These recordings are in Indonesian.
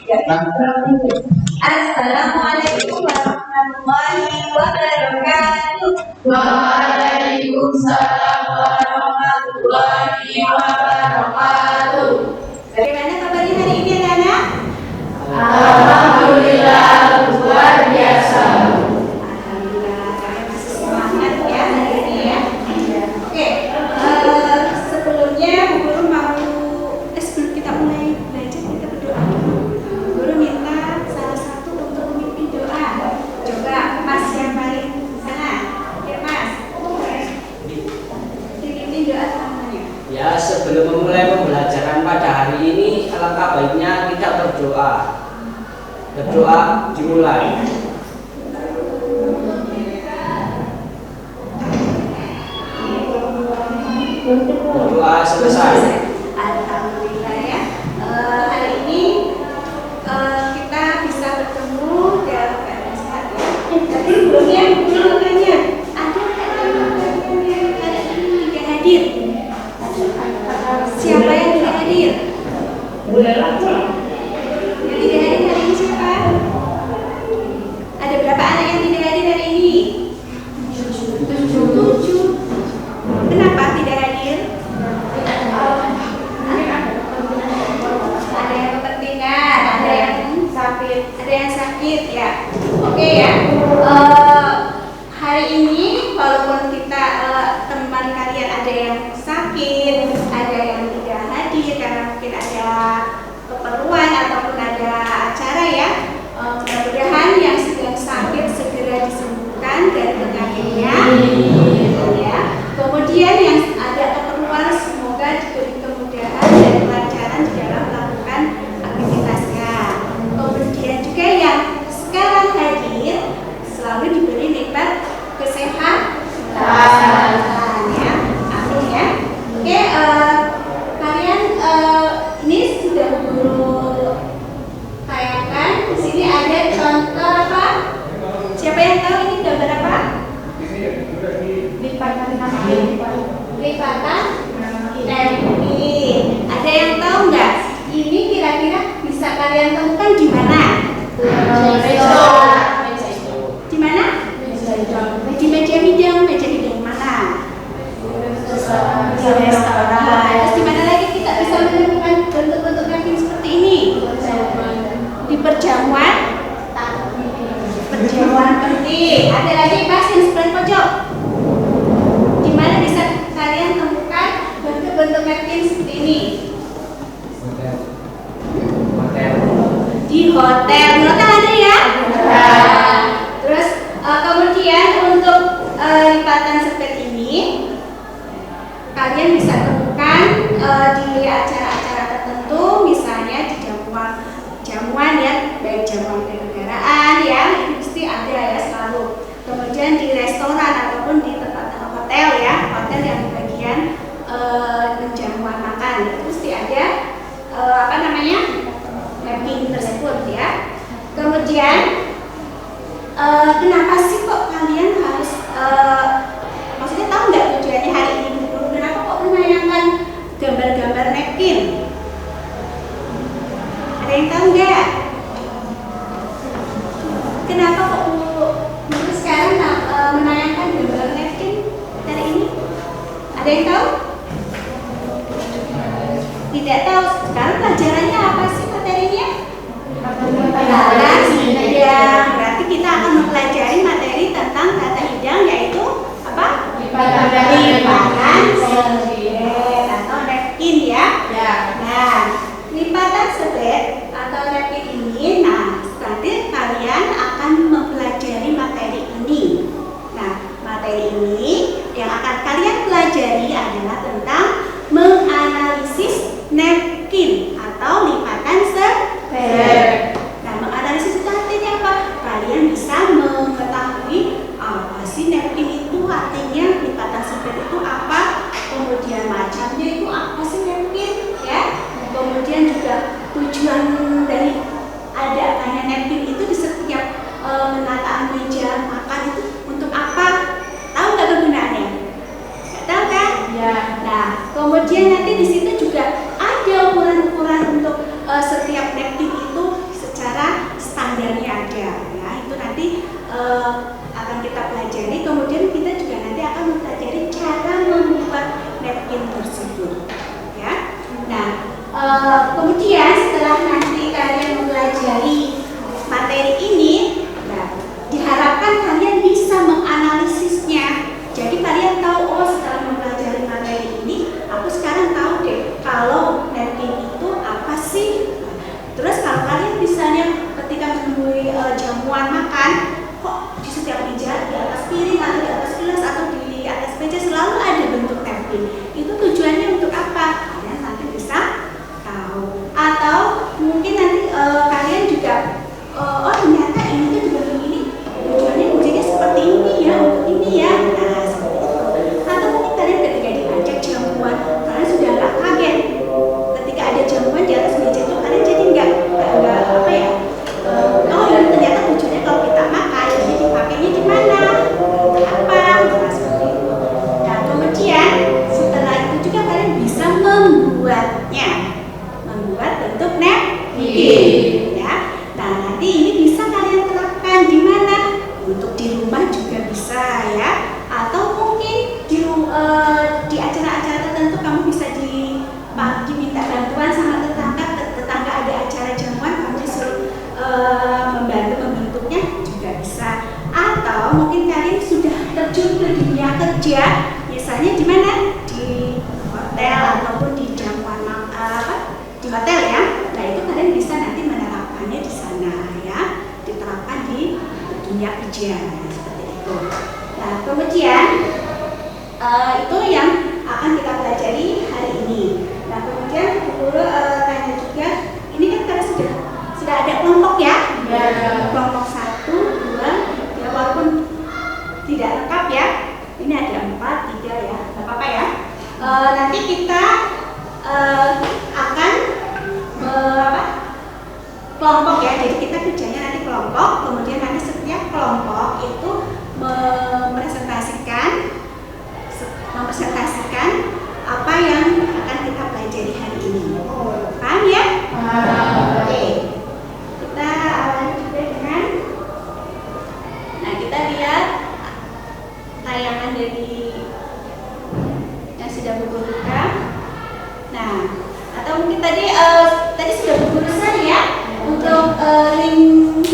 Assalamualaikum warahmatullahi wabarakatuh. Waalaikumsalam warahmatullahi wabarakatuh. Bagaimana kabarnya hari ini, anak-anak? Alhamdulillah luar biasa. Alhamdulillah, kalian masih semangat ya hari ini ya. Oke, sebelumnya Bu Guru sebelum kita mulai belajar kita berdoa. Bu Guru minta salah satu untuk memimpin doa. Coba Mas yang paling sana, ya Mas. Dipimpin doa namanya. Ya, sebelum memulai pembelajaran pada hari ini, alangkah baiknya kita berdoa. Berdoa dimulai. Berdoa selesai. Alhamdulillah ya. Hari ini kita bisa bertemu dalam keadaan sehat ya. Tapi sebelumnya Bu tanya, ada yang hari ini tidak hadir? Siapa yang tidak hadir? Yang tidak hadir hari ini siapa? Ada berapa anak yang tidak hadir hari ini? 7. Kenapa tidak hadir? Ada yang kepentingan, ada yang sakit ya. Oke ya. Hari ini walaupun kita teman kalian ada yang sakit, ada yang tidak hadir karena mungkin ada keperluan ataupun ada acara ya. Mudah-mudahan yang sedang sakit segera disembuhkan dari penyakitnya. Ya. Kemudian yang ada keperluan semoga diberi kemudahan dan kelancaran di dalam melakukan aktivitasnya. Kemudian juga yang sekarang hadir selalu diberi nikmat kesehatan. Ya, amin ya. Oke, kalian ini sudah guru tayangkan. Di sini ada contoh apa? Siapa yang tahu ini gambar apa? Lipatan napkin. Ada yang tahu nggak? Ini kira-kira bisa kalian temukan di mana? Di mana? Di meja bidang mana? Di restoran. Terus di mana lagi kita bisa menemukan bentuk-bentuk napkin seperti ini? Di perjamuan penting. Ada lagi pas yang sebelah pojok. Di mana bisa kalian temukan bentuk-bentuk napkin seperti ini? Di hotel. Di hotel ada ya? Terus kemudian untuk lipatan seperti ini kalian bisa temukan di acara-acara tertentu, misalnya di jamuan ya, baik jamuan kenegaraan ya, ini pasti ada ya selalu. Kemudian di restoran ataupun di tempat hotel ya, hotel yang di bagian jamuan makan itu pasti ada napkin tersebut ya. Kemudian kenapa sih kok kalian harus maksudnya tahu nggak tujuannya hari ini dulu? Kenapa kok menayangkan gambar-gambar napkin? Ada yang tahu nggak? Kenapa kok Bu sekarang menayangkan gambar napkin hari ini? Ada yang tahu? Tidak tahu. Sekarang pelajarannya apa sih materinya? Berarti kita akan mempelajari materi tentang tata hidang, yaitu apa? Lipatan sebet atau napkin ya. Nah, lipatan sebet atau napkin ini Kemudian setelah nanti kalian mempelajari materi ini, nah, diharapkan kalian bisa menganalisisnya. Jadi kalian tahu, oh setelah mempelajari materi ini, aku sekarang tahu deh kalau napkin itu apa sih. Terus kalau kalian misalnya ketika menemui jamuan makan, kok di setiap meja, di atas piring atau di atas gelas atau di atas meja selalu ada bentuk napkin. Itu tujuannya untuk apa? Kalian nanti bisa tahu. Atau mungkin nanti kalian juga, oh ternyata ini tuh dibentuk ini, tujuannya mungkinnya seperti ini ya, untuk ini ya. Nah, seperti itu. Atau mungkin kalian ketika diajak jamuan, kalian sudah nggak kaget. Ketika ada jamuan di atas meja itu, kalian jadi nggak apa ya? Oh ini ternyata tujuannya kalau kita makan, jadi dipakainya di mana? Untuk apa? Nah, seperti itu. Nah, kemudian setelah itu juga kalian bisa membuatnya, membuat bentuk napkin, ya. Nah, nanti ini bisa kalian terapkan di mana? Untuk di rumah juga bisa ya. Atau mungkin di acara-acara tertentu kamu bisa diminta bantuan sama tetangga ada acara jamuan, kamu disuruh membantu membentuknya juga bisa. Atau mungkin kalian sudah terjun ke dunia kerja, misalnya di mana? Di hotel ataupun di jamuan di hotel ya. Nah, itu kalian bisa nanti menerapkannya di sana ya, diterapkan di dunia kerja seperti itu. Nah, kemudian itu yang akan kita pelajari hari ini. Nah, kemudian guru tanya juga, ini kan karena sudah ada kelompok ya, kelompok 1, 2, 3, walaupun tidak lengkap ya. Ini ada 4, 3 ya, nggak apa-apa ya. Nanti kita akan kelompok ya, jadi kita kerjanya nanti kelompok, kemudian nanti setiap kelompok itu mempresentasikan apa yang akan kita pelajari hari ini. Paham ya? Oke. Kita awali juga dengan, nah kita lihat tayangan dari yang sudah berbuka. Nah, atau mungkin tadi sudah berurusan ya untuk link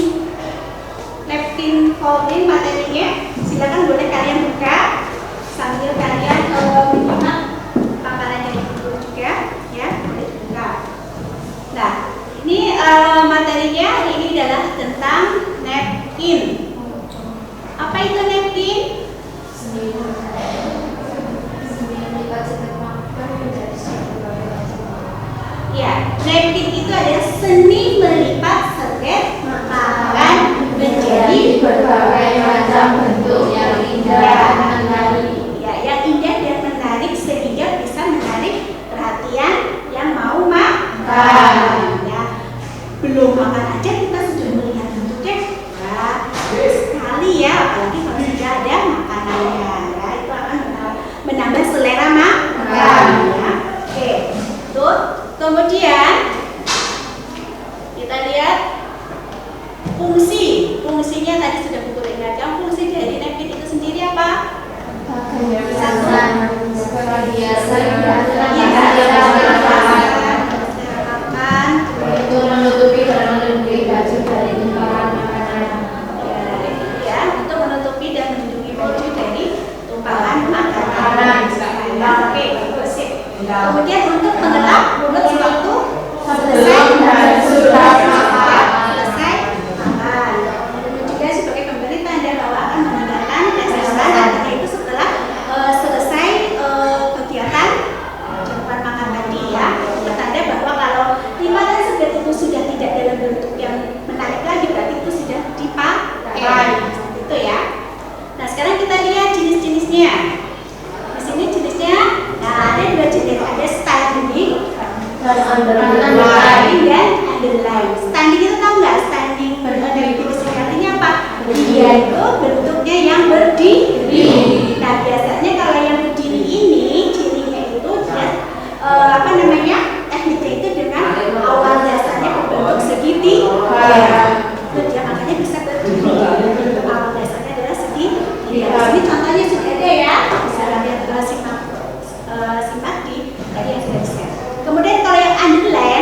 napkin folding materinya. Silakan boleh kalian buka sambil kalian menyimak paparan dari guru juga ya, boleh dibuka. Nah, ini materinya hari ini adalah tentang napkin. Apa itu napkin? Ya, napkin itu adalah seni melipat serbet makanan menjadi berbagai macam bentuk yang indah dan menarik. Ya, yang indah dan menarik sehingga bisa menarik perhatian yang mau makan. Ya, belum makan aja kita sudah melihat bentuknya. Wah, sekali ya, apalagi kalau sudah ada makanannya. Ya, itu akan menambah selera makan. Ya. Oke, tuh. Kemudian kita lihat fungsinya tadi sudah Bu Guru ingatkan. Fungsi dari napkin itu sendiri apa? Untuk menutupi dan melindungi baju dari tumpahan makanan. Ya, untuk menutupi dan melindungi baju dari tumpahan makanan. Oke, bagus ya. Kemudian untuk mengelap mulut sewaktu selesai makan. Dan juga sebagai pemberi tanda bahwa akan meninggalkan restoran, artinya itu setelah selesai kegiatan jamuan makan tadi ya. Bertanda bahwa kalau limpahan serbet itu sudah tidak dalam bentuk yang menarik lagi, berarti itu sudah dipakai. Seperti itu ya. Nah, sekarang kita lihat jenis-jenisnya. Di sini jenisnya, nah ada 2 jenis, ada standing Dan underline. dan underline. Standing itu tahu nggak? Standing dari definisi artinya apa? Dia itu bentuknya yang berdiri. Nah, biasanya kalau yang berdiri ini cirinya itu dia tekniknya itu dengan awal dasarnya berbentuk segitiga. Dia makanya bisa berdiri. Bentuk awal dasarnya adalah segitiga. Ini contohnya sudah ada ya. Bisa kalian simak di tadi yang sudah di-share. Kemudian kalau yang underline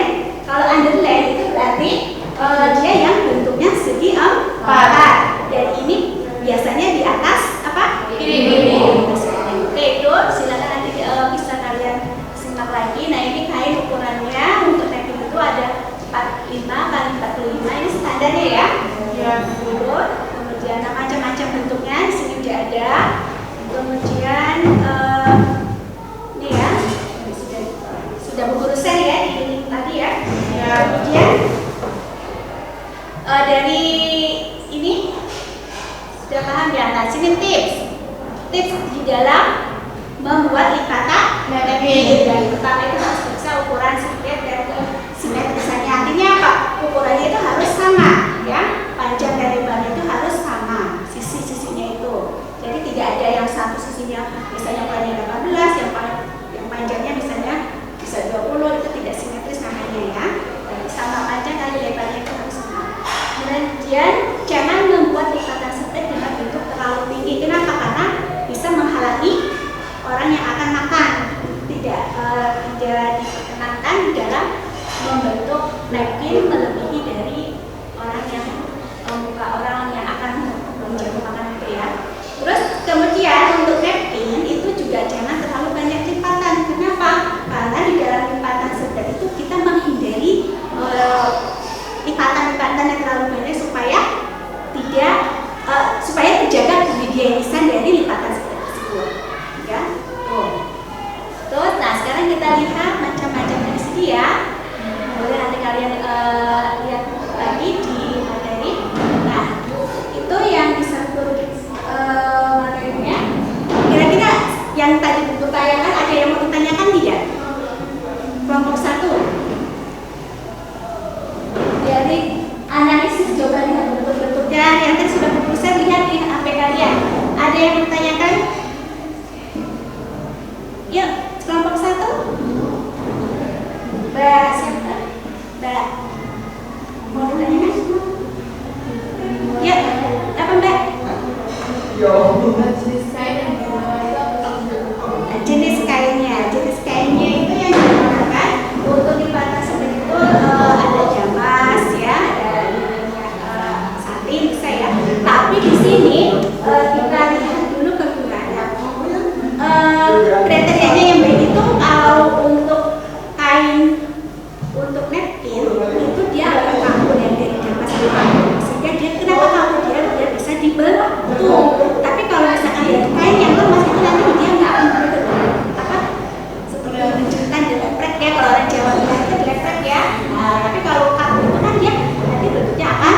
tips di dalam membuat lipatan napkin. Yang pertama itu harus bisa ukuran sempit dan simetrisannya. Artinya apa? Ukurannya itu harus sama, ya. Panjang dan lebarnya itu harus sama, sisi-sisinya itu. Jadi tidak ada yang satu sisinya misalnya panjang 18, yang panjangnya misalnya bisa 20, itu tidak simetris namanya, ya. Tapi sama panjang kali lebarnya itu harus sama. Kemudian jangan membuat lipatan sempit dengan bentuk terlalu tinggi. Kenapa? Karena bisa menghalangi orang yang akan makan. Tidak diperkenankan di dalam membentuk napkin melebihi dari orang yang akan membentuk makanan itu, ya. Terus kemudian untuk napkin itu juga jangan terlalu banyak lipatan. Kenapa? Karena di dalam lipatan sempit itu kita menghindari lipatan-lipatan yang terlalu banyak supaya terjaga kehigienisan dari lipatan sempit tersebut, ya. Terus, nah sekarang kita lihat macam-macamnya di sini, ya. Boleh nanti kalian lihat lagi di materi. Nah, itu yang disentuh materinya. Kira-kira yang tadi buku tayangan ada yang mau ditanyakan tidak? Kelompok 1. Dari analisis coba lihat bentuk-bentuknya. Yang tadi sudah buku saya lihat di HP kalian. Ada yang bertanyakan? Yuk, kelompok 1. Mbak siapa? Mbak mau ditanyakan? Ya, apa Mbak? Jenis kainnya itu yang digunakan untuk lipatan sempit itu ada jamas, ya, ada satin bisa, ya. Tapi di sini kita lihat dulu kegunaan. Kriterianya yang baik itu kalau untuk kain untuk napkin itu dia agak kaku dan dari jamas sehingga dia kenapa kaku dia bisa dibentuk. Tapi kalau misalkan dari kain yang lemas itu nanti dia nggak akan berbentuk seperti menunjukkan di leprek, ya. Kalau orang Jawa bilang itu leprek, ya. Nah, tapi kalau kaku itu kan dia nanti bentuknya akan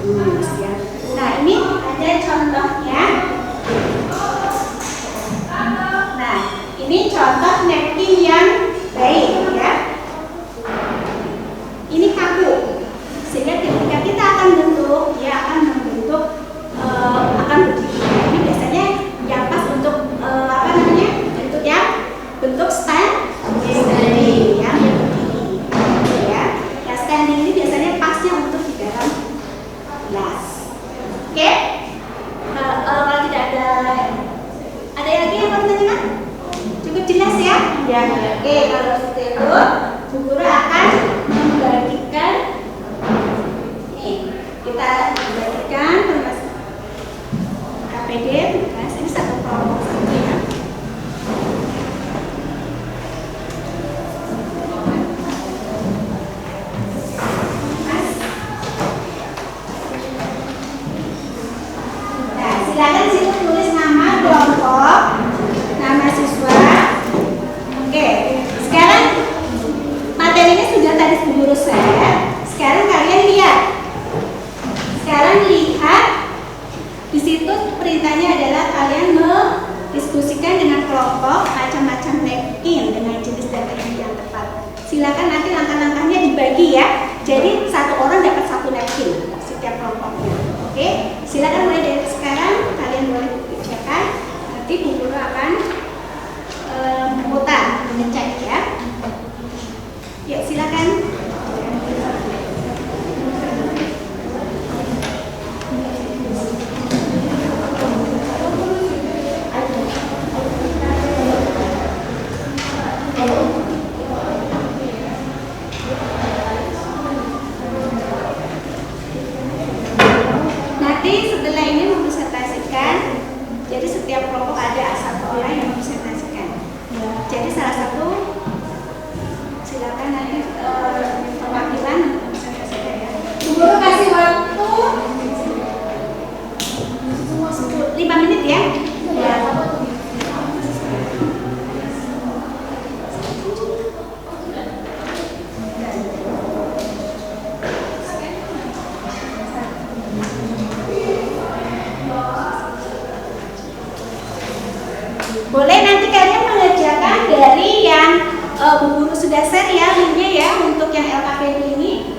bagus, ya. Nah, ini ada contohnya. Nah, ini contoh napkin yang baik, ya. Ini kaku, sehingga ketika kita akan bentuk, dia akan membentuk akan begini. Ini biasanya yang pas untuk bentuk standing, ya, begini, ya. Nah, standing ini biasanya pasnya untuk di dalam gelas. Oke? Kalau tidak ada lagi yang mau ditanyakan? Cukup jelas, ya? Ya. Oke, kalau seperti itu, Bu Guru akan membagikan. Nih, kita membagikan tugas KPD, tugas ini satu kelompok saja, ya. Nah, silakan situ tulis nama kelompok, nama siswa. Oke, sekarang materinya sudah tadi Bu Guru share. Sekarang kalian lihat. Sekarang lihat di situ perintahnya ada Boleh nanti kalian mengerjakan dari yang Bu Guru sudah share ya linknya ya untuk yang LKPD ini.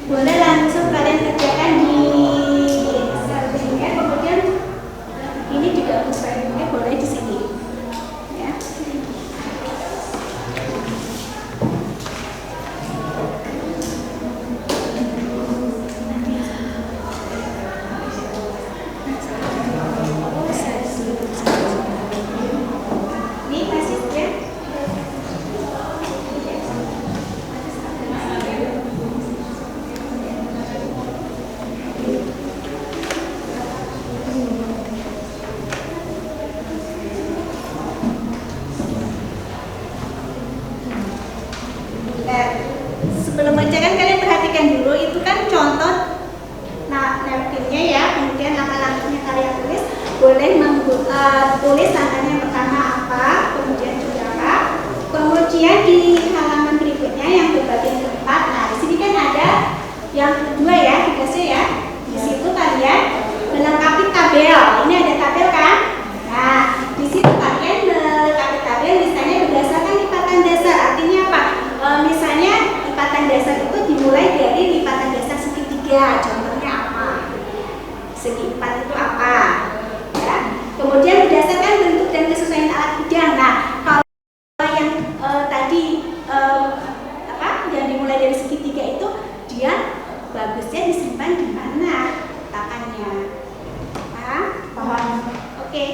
Boleh langsung kalian kerjakan di linknya, kemudian ini juga linknya boleh di sini. Ya. Ini basisnya. Nah, sebelum mengerjakan kalian perhatikan dulu itu kan contoh napkinnya ya, kemudian langkah-langkahnya kalian tulis. Boleh tulis langkahnya yang pertama apa, kemudian juga apa, kemudian di halaman berikutnya yang berbagian keempat. Nah, di sini kan ada yang kedua ya, tugasnya ya. Di situ kalian melengkapi tabel. Ini ada tabel kan? Nah, di situ kalian melengkapi tabel misalnya berdasarkan lipatan dasar. Artinya apa? Misalnya lipatan dasar itu dimulai dari lipatan dasar segitiga. Contohnya apa? Segi 4 itu apa? Ya. Kemudian berdasarkan bentuk dan kesesuaian alat bidang. Nah, kalau yang tadi yang dimulai dari segitiga itu dia bagusnya disimpan di mana letakannya? Paham? Oke.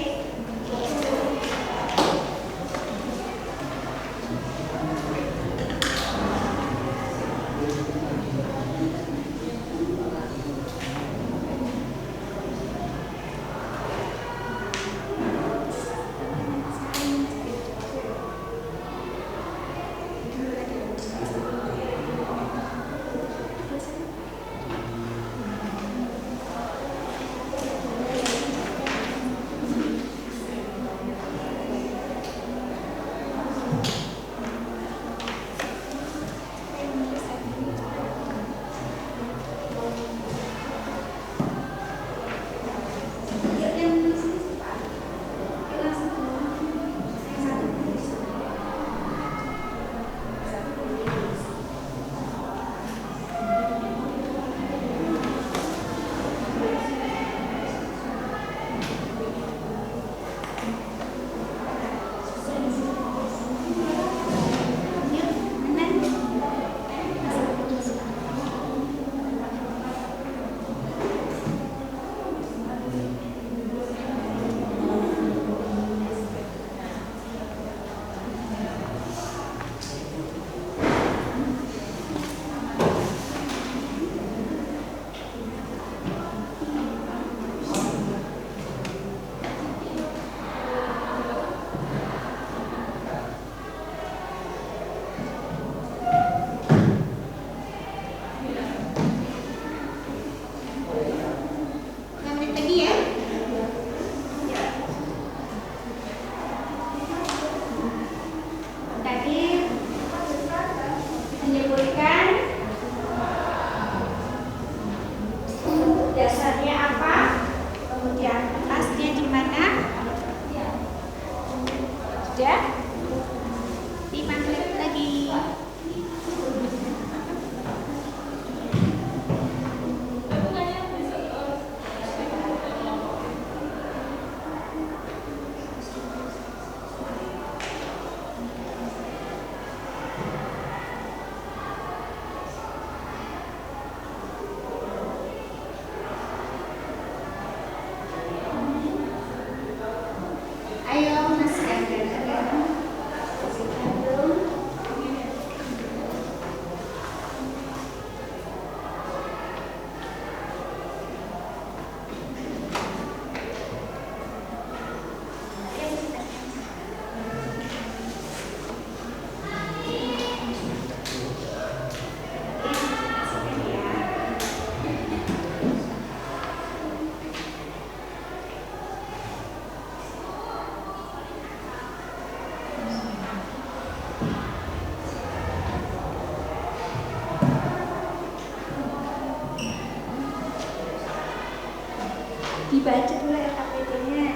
dibaca dulu LKPD-nya.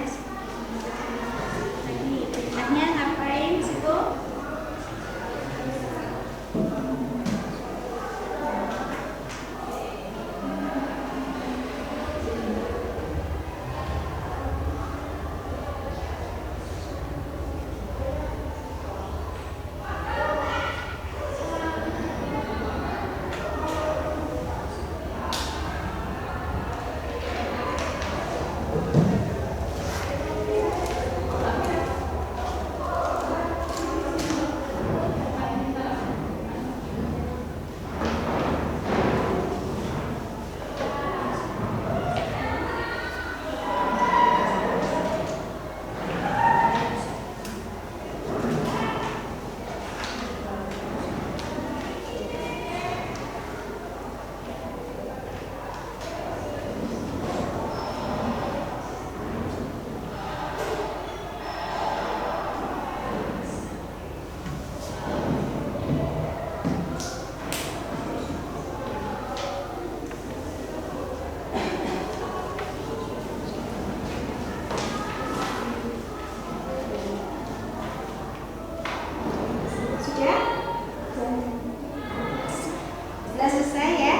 selesai ya.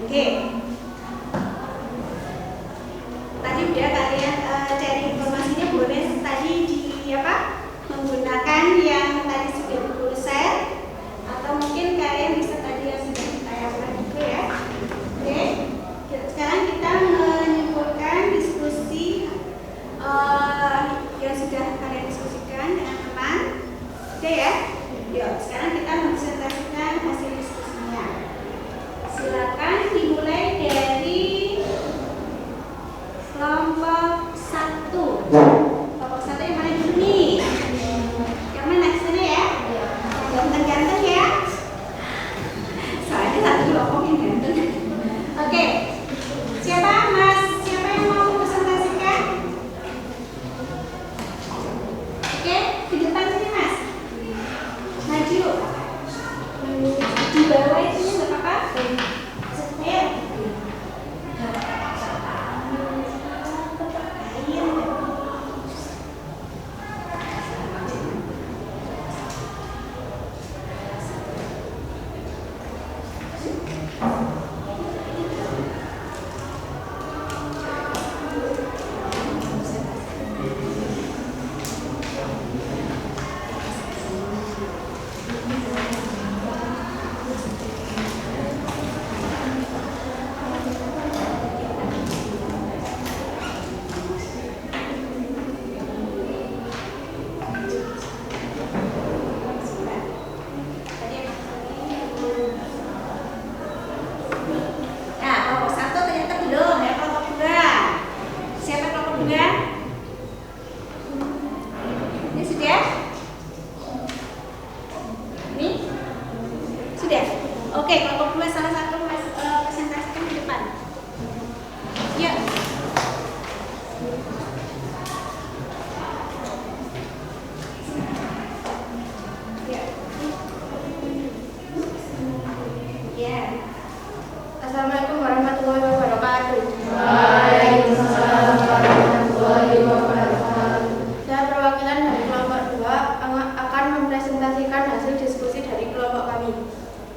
Oke. Tadi udah kalian cari informasinya, boleh tadi di apa? Menggunakan yang tadi sudah Google share, atau mungkin kalian bisa tadi yang sudah ditayangkan juga ya. Oke. Sekarang kita menyimpulkan diskusi yang sudah kalian diskusikan dengan teman. Oke ya. Yuk, sekarang kita mempresentasikan hasil diskusinya. Silakan dimulai dari kelompok 1. Kelompok 1 yang mana dulu nih? Yang mana? Kesana ya? Ganteng-ganteng ya? Soalnya satu kelompok yang ganteng. Oke. Siapa mas? Siapa yang mau presentasikan? Oke, di depan sini mas. Maju. Di bawah itu nggak apa-apa. Ayo. Nah, kelompok 1 ternyata belum ya, kelompok 2. Siapa kelompok 2? Ini sudah? Ini? Sudah? Oke, kelompok 2 salah satu presentasikan di depan. Yuk. Ya. Assalamualaikum warahmatullahi wabarakatuh. Waalaikumsalam warahmatullahi wabarakatuh. Saya perwakilan dari kelompok 2 akan mempresentasikan hasil diskusi dari kelompok kami.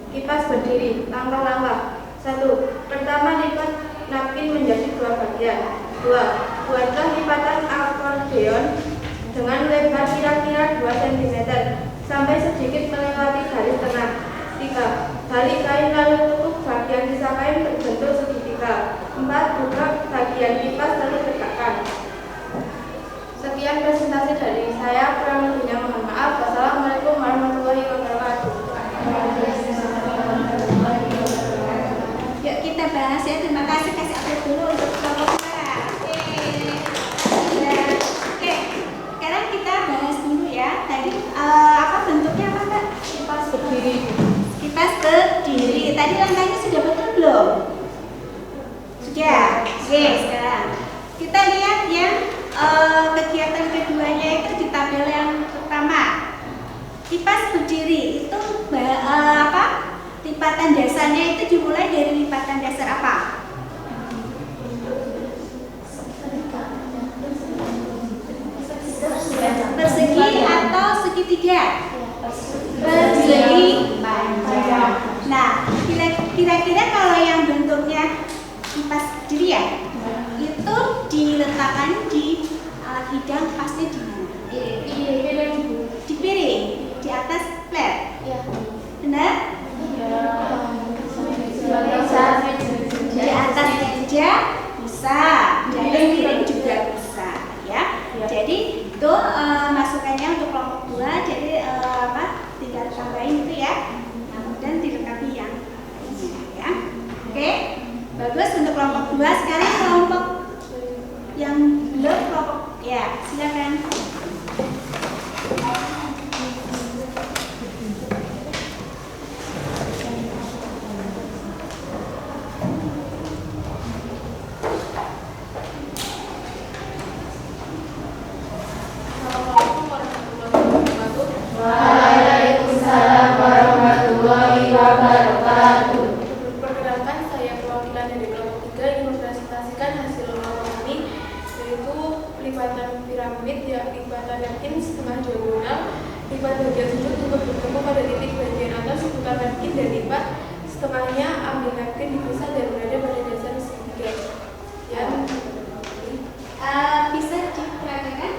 Kipas berdiri, langkah-langkah. 1. Pertama, lipat napkin menjadi 2 bagian. 2. Buatlah lipatan akordeon dengan lebar kira-kira 2 cm sampai sedikit melewati garis tengah. 3. Balik kain lalu tutup bagian sisa kain berbentuk segitiga. 4. Buka bagian kipas lalu tegakkan. Sekian presentasi dari saya, kurang lebihnya mohon maaf. Wassalamualaikum warahmatullahi wabarakatuh. Yuk kita bahas ya. Terima kasih, kasih update dulu untuk kelompok 2. Oke. Sekarang kita bahas dulu ya. Tadi apa bentuknya apa Mbak? Kipas berdiri. Kipas berdiri. Tadi langkahnya sudah betul belum? Sudah. Oke, sekarang kita lihat yang kegiatan keduanya itu di tabel yang pertama. Kipas berdiri itu apa? Lipatan dasarnya itu dimulai dari lipatan dasar apa? Persegi atau segitiga? Persegi panjang. Nah, kira-kira kalau yang bentuknya kipas berdiri ya, itu diletakkan di alat hidang pasnya di mana? Di piring, di atas plat. Benar? Di atas meja bisa, di atas piring juga bisa, ya. Jadi itu masukannya untuk kelompok 2. Jadi tinggal tambahin itu ya, dan dilengkapi yang lainnya, ya. Oke, bagus untuk kelompok 2. Sekarang kelompok yang belum kelompok ya, silakan. Waalaikumsalam warahmatullahi wabarakatuh. Perkenalkan, saya perwakilan dari kelompok 3 ingin mempresentasikan hasil kelompok kami, yaitu lipatan piramid, ya, lipatan napkin setengah diagonal, lipat bagian sudut untuk bertemu pada titik bagian atas, putar napkin dan lipat Setengahnya ambil napkin dipisah dan berada pada dasar segitiga. Ya, bisa diperhatikan?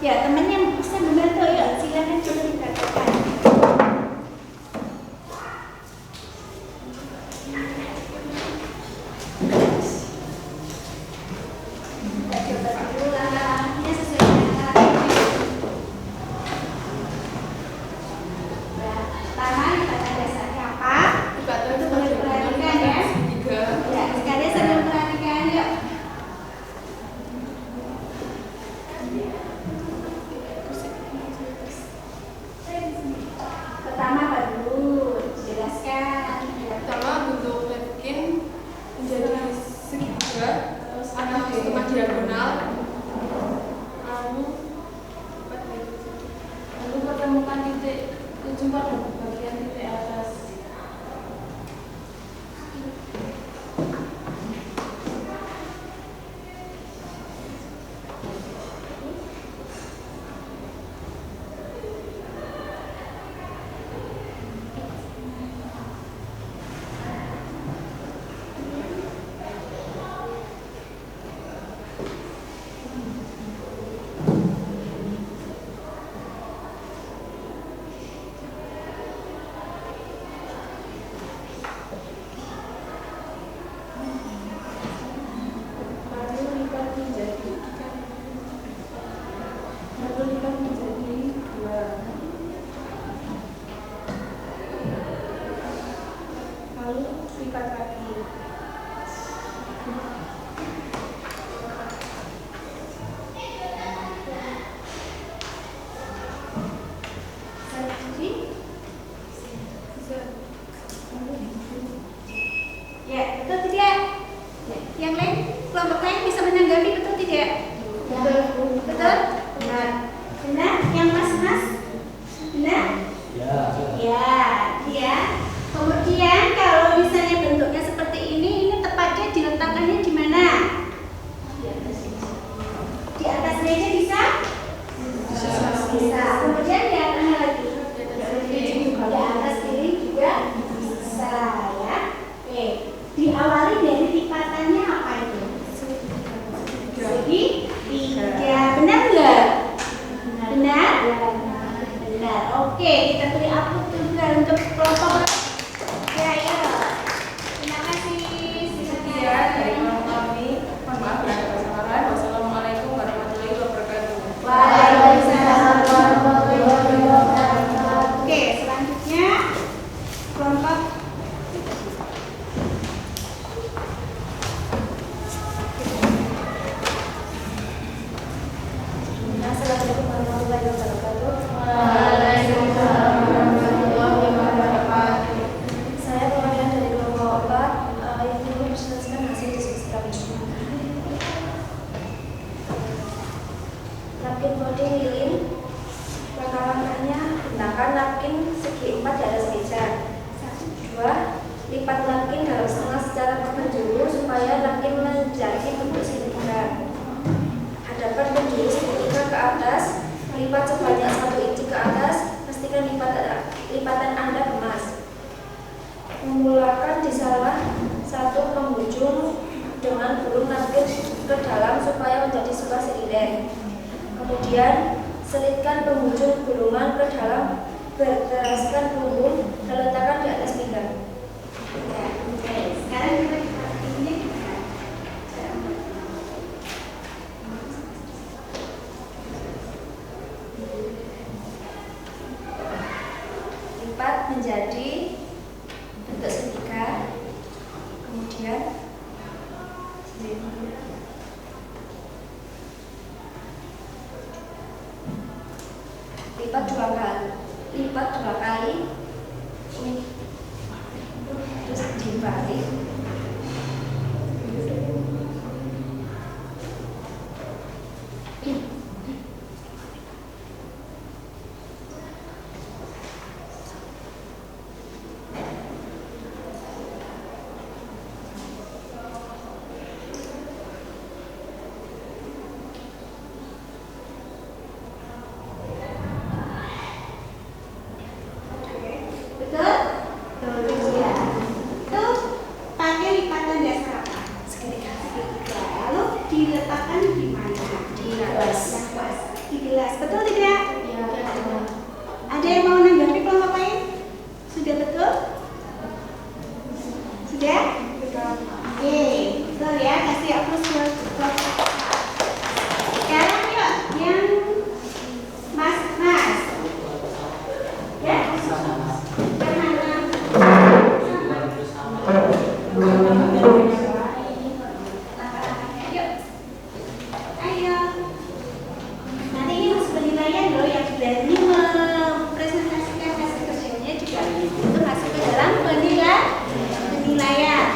Ya, teman yang bisa membantu, yuk silakan coba diperhatikan. Coba dulu lah, ya sesuai dengan pertama pada dasarnya apa? dibagi itu Boleh diperhatikan ya. segitiga. Ya, sekalian sambil perhatikan yuk. Pertama apa dulu? Jelaskan. Pertama, bentuk napkin menjadi segitiga atau setengah diagonal. Lalu pertemukan titik ujung pada bagian titik atas. Lalu lipat menjadi 2. Lalu lipat lagi. Ya, betul tidak? Yang lain, kelompok lain bisa menanggapi betul tidak? Betul. Betul? Benar. Benar? Yang mas-mas? Benar? Ya. Ya, ya. Kemudian kalau misalnya bentuknya seperti ini tepatnya diletakkannya di mana? Di atas meja bisa? Bisa. Kemudian di atasnya lagi? Di atas piring juga bisa ya. Oke. Diawali dari lipatannya apa itu? Segitiga. Benar nggak? Benar? Benar. Oke, kita beri upload juga untuk kelompok. Ya, ya. Terima kasih. Sekian dari kelompok kami. Mohon maaf bila ada kesalahan. Wassalamualaikum warahmatullahi wabarakatuh. Waalaikumsalam warahmatullahi wabarakatuh. Oke, selanjutnya kelompok Assalamualaikum warahmatullahi wabarakatuh. Waalaikumsalam warahmatullahi wabarakatuh. Saya perwakilan dari kelompok 4 yang ingin mempresentasikan hasil diskusi kami. Napkin coding lilin. Langkah-langkahnya, gunakan napkin segi 4 di atas meja. 2. Lipat napkin dalam setengah secara penjuru supaya napkin menjadi bentuk segitiga. Hadapkan penjuru segitiga ke atas, lipat sebanyak 1 inci ke atas, pastikan lipatan Anda kemas. Memulakan di salah satu penghujung dengan gulung napkin ke dalam supaya menjadi sebuah silinder. Kemudian selitkan penghujung gulungan ke dalam, berteraskan punggung dan letakkan di atas pinggang. ya. Oke, sekarang kita praktiknya gimana? Lipat menjadi bentuk segitiga, kemudian lipat dua kali, terus dibalik. Sudah? Oke, betul ya, kasih aplaus buat kelompok A. Sekarang yuk, yang Mas. Ya? Yang mana? Yuk. Ayo. Nanti ini masuk penilaian loh, yang sudah ini mempresentasikan hasil kerjanya juga itu masuk ke dalam penilaian. Ya.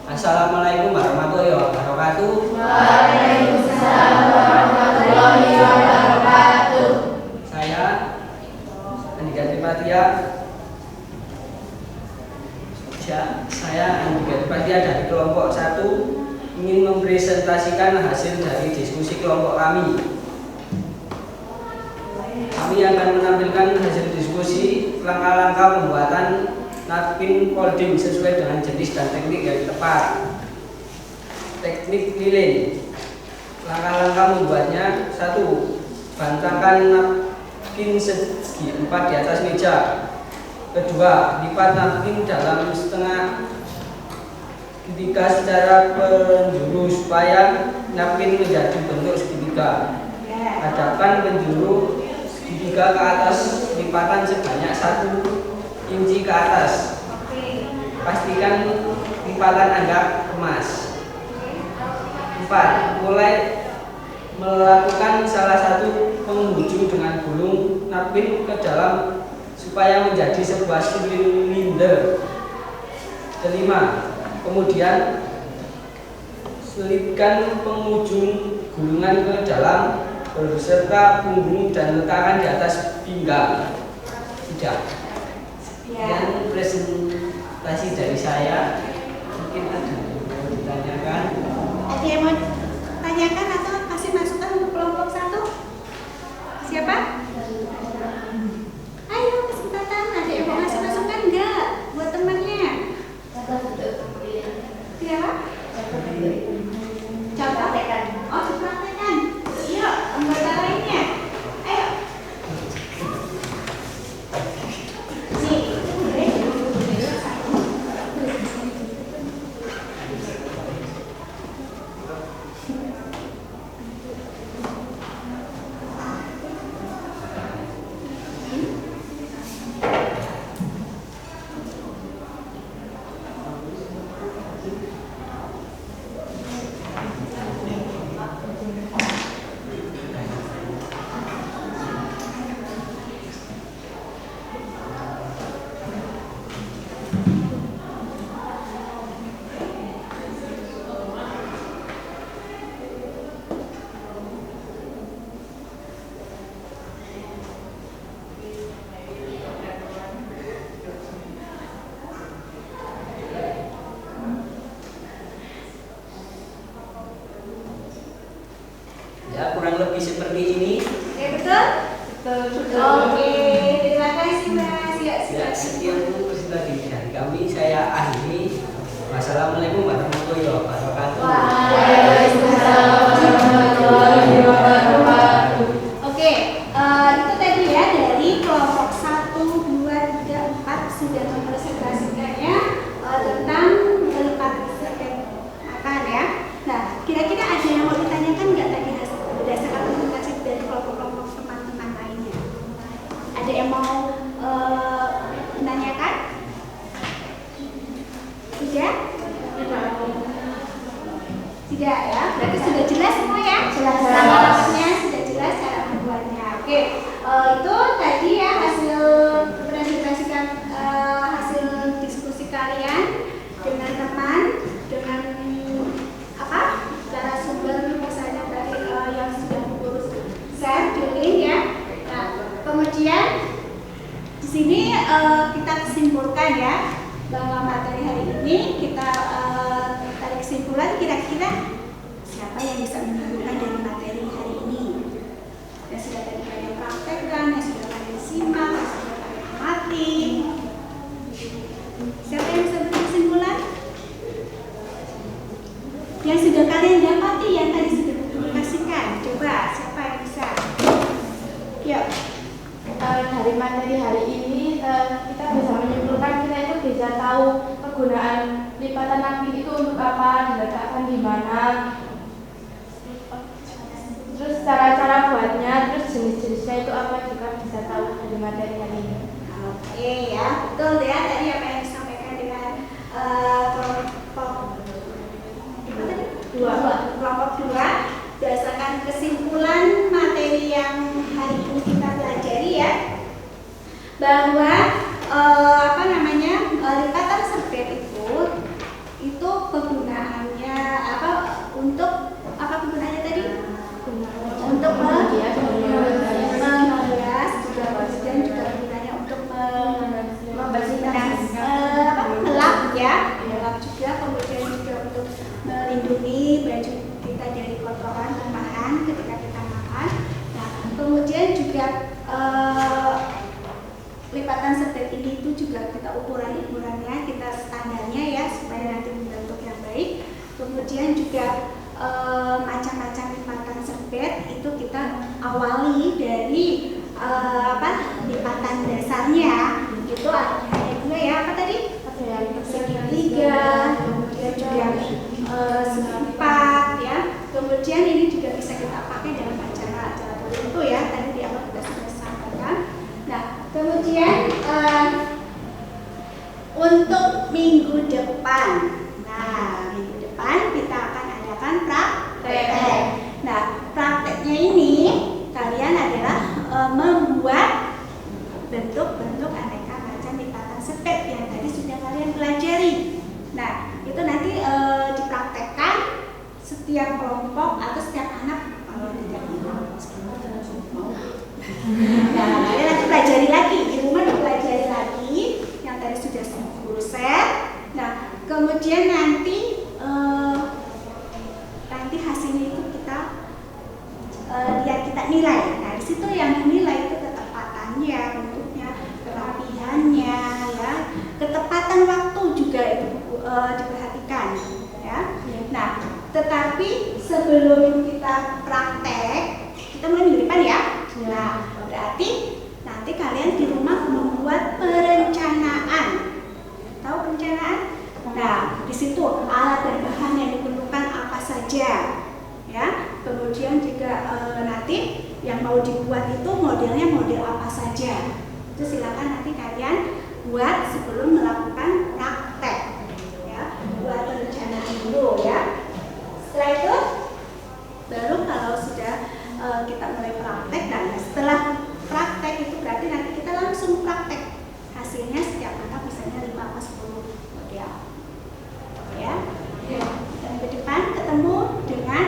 Assalamualaikum warahmatullahi wabarakatuh. Waalaikumsalam warahmatullahi wabarakatuh. Saya Andika Tripatia. Saya Andika Tripatia dari kelompok 1 ingin mempresentasikan hasil dari diskusi kelompok kami. Kami akan menampilkan hasil diskusi langkah-langkah pembuatan napkin folding sesuai dengan jenis dan teknik yang tepat. Teknik lilin. Langkah-langkah membuatnya: 1. Bentangkan napkin segi 4 di atas meja. 2. Lipat napkin dalam setengah segitiga secara penjuru supaya napkin menjadi bentuk segitiga. Hadapkan penjuru segitiga ke atas lipatan sebanyak 1 inci ke atas. Pastikan lipatan Anda emas. 4. Mulai melakukan salah satu penghujung dengan gulung napkin ke dalam supaya menjadi sebuah silinder. 5. Kemudian selipkan penghujung gulungan ke dalam beserta punggung dan letakkan di atas pinggang. Sudah. Dan presentasi dari saya. Mungkin ada yang mau ditanyakan. Ada yang mau tanyakan atau kasih masukan untuk kelompok 1? Siapa? Ayo, kesempatan. Ada yang mau ngasih masukan enggak buat temannya? Siapa? Coba praktekan. Oh, dipraktekan. Iya, anggota lainnya. Ayo. Nih, Ya, kurang lebih seperti ini. oke, betul? Betul. Oke, terima kasih Mas. Ya, Ya, silakan. sekian presentasi dari kami. Saya akhiri. Wassalamualaikum warahmatullahi wabarakatuh. Waalaikumsalam warahmatullahi wabarakatuh. Oke, itu tadi ya dari kelompok 1, 2, 3, 4 sudah mempresentasikannya tentang melipat makan ya. Nah, kira-kira ada yang mau ditanyakan nggak tadi berdasarkan presentasi dari kelompok-kelompok teman-teman lainnya? Ada yang mau menanyakan? Tidak? Tidak ya? Berarti sudah jelas semua ya? Jelas. Rapatnya sudah jelas cara membuatnya. Oke, itu tadi ya hasil presentasikan hasil diskusi kalian dengan teman, dengan apa? Cara sumber misalnya tadi yang sudah diurus share di link ya. Nah, kemudian di sini kita simpulkan ya bahwa materi hari ini kita tarik kesimpulan kira-kira siapa yang bisa menentukan dari materi hari ini. Yang sudah tadi kalian praktekkan, yang sudah kalian simak, yang sudah kalian amati. Siapa yang bisa beri kesimpulan? Yang sudah kalian dapati, yang tadi sudah dipublikasikan. Coba siapa yang bisa? Yuk. dari materi hari ini kita bisa menyimpulkan kita itu bisa tahu kegunaan lipatan napkin itu untuk apa, diletakkan di mana, terus cara-cara buatnya, terus jenis-jenisnya itu apa juga bisa tahu dari materi hari ini. Oke ya, betul ya tadi apa yang disampaikan dengan kelompok kelompok 2 berdasarkan kesimpulan materi yang hari ini kita pelajari ya, bahwa lipatan serbet itu kegunaannya apa, untuk apa kegunaannya tadi? Untuk menghias, juga kemudian juga gunanya untuk membersihkan melap ya, melap juga, kemudian juga untuk melindungi baju kita dari kotoran rumahan ketika kita makan. Nah, kemudian juga lipatan serbet ini itu juga kita ukurannya, kita standarnya ya supaya nanti membentuk yang baik. Kemudian juga macam-macam lipatan serbet itu kita awali dari lipatan dasarnya itu hanya 2 ya, apa tadi? Segitiga, kemudian juga segi 4 ya. Kemudian ini juga bisa kita pakai dalam acara-acara tertentu ya, tadi di awal kita sudah sampaikan. Nah, kemudian untuk minggu depan, kita akan adakan praktek. Nah, prakteknya ini kalian adalah membuat bentuk-bentuk aneka macam lipatan serbet yang tadi sudah kalian pelajari. Nah, itu nanti dipraktekkan setiap kelompok atau setiap anak. Nah, kalian nanti pelajari lagi di rumah, dipelajari lagi yang tadi sudah 10 set. Nah, kemudian nanti hasilnya itu kita lihat, kita nilai. Nah, di situ yang dinilai itu ketepatannya, bentuknya, kerapihannya, ya, ketepatan waktu juga itu diperhatikan, ya. Nah, tetapi sebelum kita praktek, kita mulai minggu depan ya. Nah, berarti nanti kalian di rumah membuat perencanaan. Tahu perencanaan? Nah, di situ alat dan bahan yang diperlukan apa saja, ya. Kemudian juga nanti yang mau dibuat itu modelnya model apa saja. Itu silakan nanti kalian buat sebelum melakukan praktek, ya. Buat perencanaan dulu ya. Setelah itu baru kalau sudah kita mulai praktek, dan setelah praktek itu berarti nanti kita langsung praktek. Hasilnya setiap anak misalnya 5 atau 10 model. Ya. Dan ke depan ketemu dengan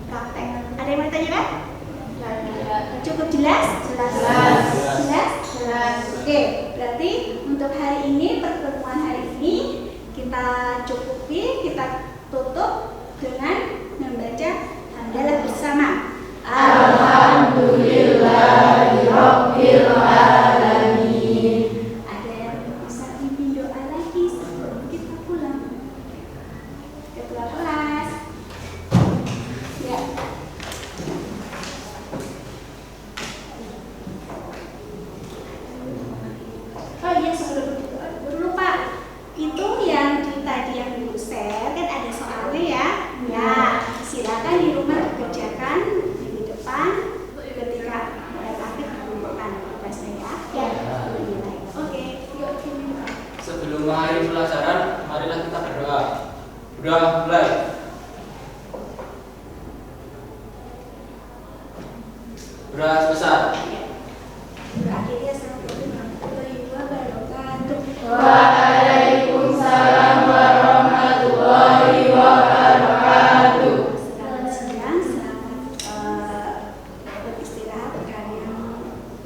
praktek. Ada yang mau ditanyakan? Cukup jelas? Jelas. Oke, berarti untuk hari ini, pertemuan hari ini kita cukupi, kita tutup dengan membaca hamdalah bersama. Alhamdulillahirabbil alamin. Ada yang bisa pimpin doa lagi sebelum kita pulang? Ketua kelas. Ya. Oh iya, sebelum lupa, itu yang tadi yang Ibu share kan ada soalnya ya. Ya, silakan di rumah dikerjakan di depan ketika mulai praktik mengumpulkan tugasnya ya. Oke, yuk sini. Sebelum mengakhiri pelajaran, marilah kita berdoa. Udah mulai. Beras besar. Berakhirnya Assalamualaikum warahmatullahi wabarakatuh. Waalaikumsalam warahmatullahi wabarakatuh. Selamat siang, selamat beristirahat, kalian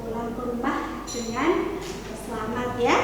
pulang ke rumah dengan selamat ya.